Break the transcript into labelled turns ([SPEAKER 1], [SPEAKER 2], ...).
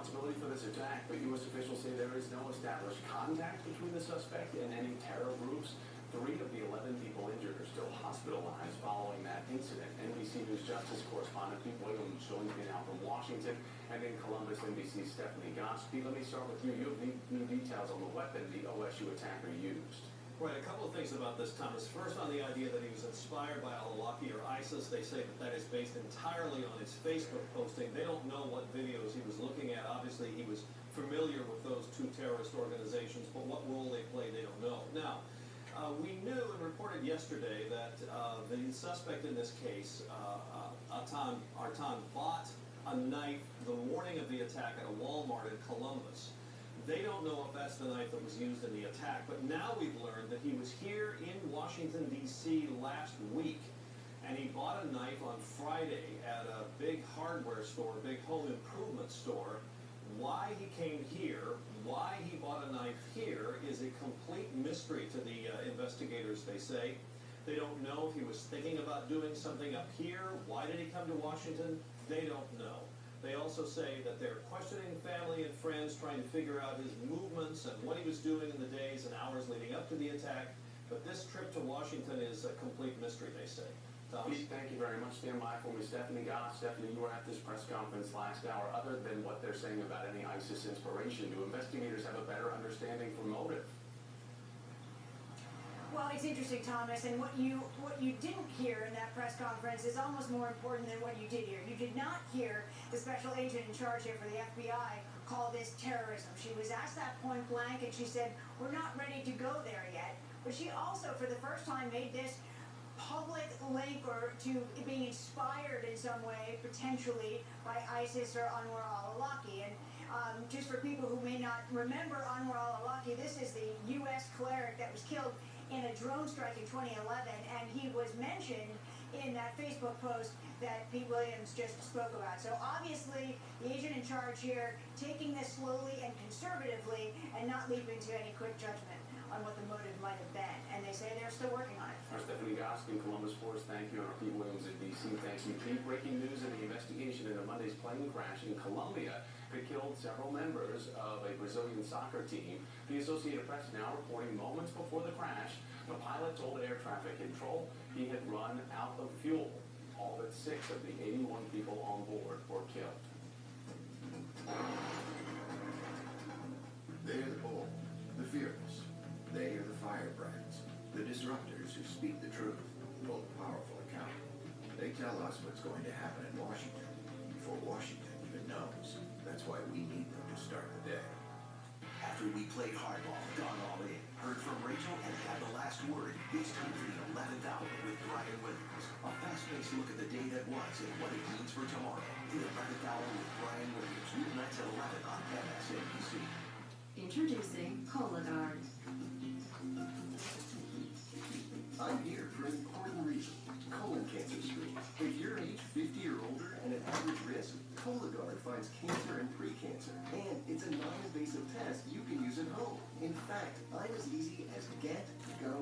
[SPEAKER 1] responsibility for this attack, but U.S. officials say there is no established contact between the suspect and any terror groups. 3 of the 11 people injured are still hospitalized following that incident. NBC News Justice correspondent Pete Williams joins me now from Washington, and in Columbus, NBC's Stephanie Goss. Pete, let me start with you. You have new details on the weapon the OSU attacker used.
[SPEAKER 2] Right, a couple of things about this, Thomas. First, on the idea that he was inspired by al-Awlaki or ISIS, they say that is based entirely on his Facebook posting. They don't know what videos he was looking at. Obviously, he was familiar with those 2 terrorist organizations, but what role they play, they don't know. Now, we knew and reported yesterday that the suspect in this case, Artan, bought a knife the morning of the attack at a Walmart in Columbus. They don't know if that's the knife that was used in the attack, but now we've learned that he was here in Washington, D.C. last week, and he bought a knife on Friday at a big hardware store, a big home improvement store. Why he came here, why he bought a knife here, is a complete mystery to the investigators, they say. They don't know if he was thinking about doing something up here. Why did he come to Washington? They don't know. They also say that they're questioning family and friends, trying to figure out his movements and what he was doing in the days and hours leading up to the attack. But this trip to Washington is a complete mystery, they say.
[SPEAKER 1] Pete, thank you very much. Stand by for me. Stephanie Goss. Stephanie, you were at this press conference last hour. Other than what they're saying about any ISIS inspiration, do investigators have a better understanding for motive?
[SPEAKER 3] Well, it's interesting, Thomas, and what you didn't hear in that press conference is almost more important than what you did hear. You did not hear the special agent in charge here for the FBI call this terrorism. She was asked that point blank, and she said, we're not ready to go there yet. But she also, for the first time, made this public link or to being inspired in some way, potentially, by ISIS or Anwar al-Awlaki. And just for people who may not remember Anwar al-Awlaki, this is the U.S. cleric that was killed in a drone strike in 2011, and he was mentioned in that Facebook post that Pete Williams just spoke about. So obviously, the agent in charge here taking this slowly and conservatively and not leaping to any quick judgment on what the motive might have been. And they say they're still working on it.
[SPEAKER 1] Our Stephanie Goss in Columbus Force, thank you. And our Pete Williams in D.C., thank you. Pete, breaking news in the investigation into Monday's plane crash in Colombia that killed several members of a Brazilian soccer team. The Associated Press now reporting moments before the crash, the pilot told air traffic control he had run out of fuel. All but 6 of the 81 people on board were killed.
[SPEAKER 4] They are the bold, the fearless. They are the firebrands, the disruptors who speak the truth, hold a powerful account. They tell us what's going to happen in Washington before Washington even knows. That's why we need them to start the day.
[SPEAKER 5] After we played hardball, gone all in, heard from Rachel, and had the last word, it's time for the 11th hour with Brian Williams. A fast-paced look at the day that was and what it means for tomorrow. The 11th hour with Brian Williams, weeknights at 11 on MSNBC.
[SPEAKER 6] Introducing Cologuard.
[SPEAKER 7] I'm here for an important reason. Colon cancer screening. If you're age 50 or older and at average risk, Cologuard finds cancer and pre-cancer. And it's a non-invasive test you can use at home. In fact, I'm as easy as get, go,